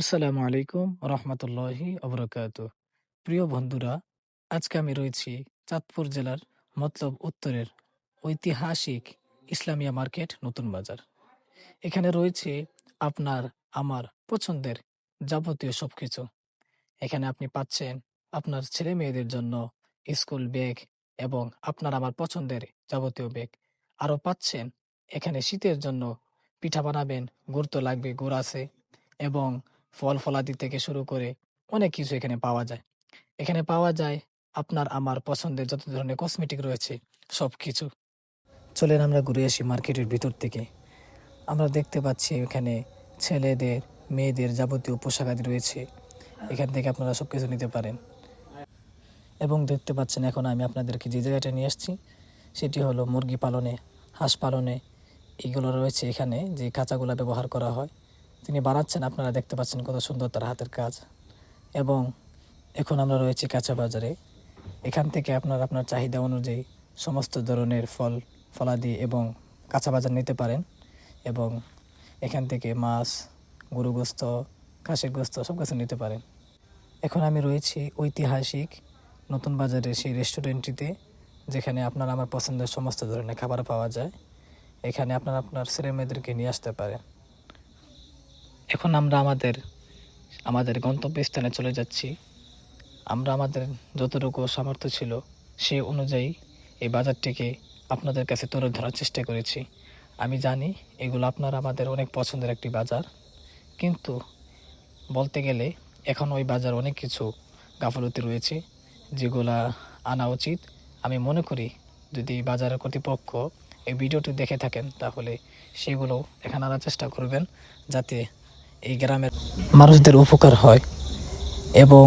আসসালামু আলাইকুম রহমতুল্লাহি অবরাকাতু। প্রিয় বন্ধুরা, আজকে আমি রয়েছি চাঁদপুর জেলার মতলব উত্তরের ঐতিহাসিক ইসলামিয়া মার্কেট নতুন বাজার। এখানে রয়েছে আপনার আমার পছন্দের যাবতীয় সবকিছু। এখানে আপনি পাচ্ছেন আপনার ছেলে মেয়েদের জন্য স্কুল ব্যাগ এবং আপনার আমার পছন্দের যাবতীয় ব্যাগ। আরও পাচ্ছেন এখানে শীতের জন্য পিঠা বানাবেন, গুড় তো লাগবে, গুড় আছে, এবং ফল ফলাদি থেকে শুরু করে অনেক কিছু এখানে পাওয়া যায়। এখানে পাওয়া যায় আপনার আমার পছন্দের যত ধরনের কসমেটিক রয়েছে সব কিছু। চলেন আমরা ঘুরে আসি মার্কেটের ভিতর থেকে। আমরা দেখতে পাচ্ছি এখানে ছেলেদের মেয়েদের যাবতীয় পোশাকাদি রয়েছে। এখান থেকে আপনারা সব কিছু নিতে পারেন। এবং দেখতে পাচ্ছেন এখন আমি আপনাদেরকে যে জায়গাটা নিয়ে আসছি সেটি হলো মুরগি পালনে, হাঁস পালনে এইগুলো রয়েছে। এখানে যে কাঁচাগুলো ব্যবহার করা হয় তিনি বানাচ্ছেন, আপনারা দেখতে পাচ্ছেন কত সুন্দর তার হাতের কাজ। এবং এখন আমরা রয়েছি কাঁচা বাজারে। এখান থেকে আপনার আপনার চাহিদা অনুযায়ী সমস্ত ধরনের ফলাদি এবং কাঁচা বাজার নিতে পারেন। এবং এখান থেকে মাছ, গরু গোস্ত, খাসির গোস্ত সব কিছু নিতে পারেন। এখন আমি রয়েছি ঐতিহাসিক নতুন বাজারের সেই রেস্টুরেন্টটিতে, যেখানে আপনার আমার পছন্দের সমস্ত ধরনের খাবার পাওয়া যায়। এখানে আপনার আপনার ছেলে মেয়েদেরকে নিয়ে আসতে পারেন। এখন আমরা আমাদের গন্তব্যস্থানে চলে যাচ্ছি। আমরা আমাদের যতটুকু সামর্থ্য ছিল সে অনুযায়ী এই বাজারটিকে আপনাদের কাছে তুলে ধরার চেষ্টা করেছি। আমি জানি এগুলো আপনার আমাদের অনেক পছন্দের একটি বাজার, কিন্তু বলতে গেলে এখন ওই বাজার অনেক কিছু গাফলতি রয়েছে যেগুলা আনা উচিত। আমি মনে করি যদি বাজারের কর্তৃপক্ষ এই ভিডিওটি দেখে থাকেন তাহলে সেগুলো এখানে আনার চেষ্টা করবেন, যাতে এই গ্রামের মানুষদের উপকার হয়। এবং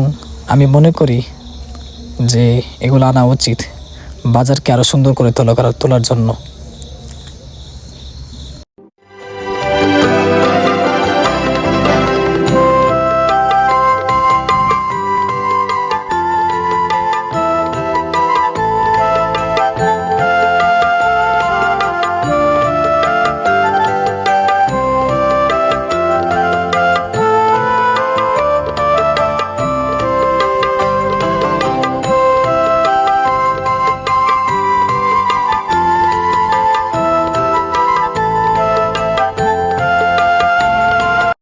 আমি মনে করি যে এগুলো আনা উচিত বাজারকে আরও সুন্দর করে তোলার জন্য।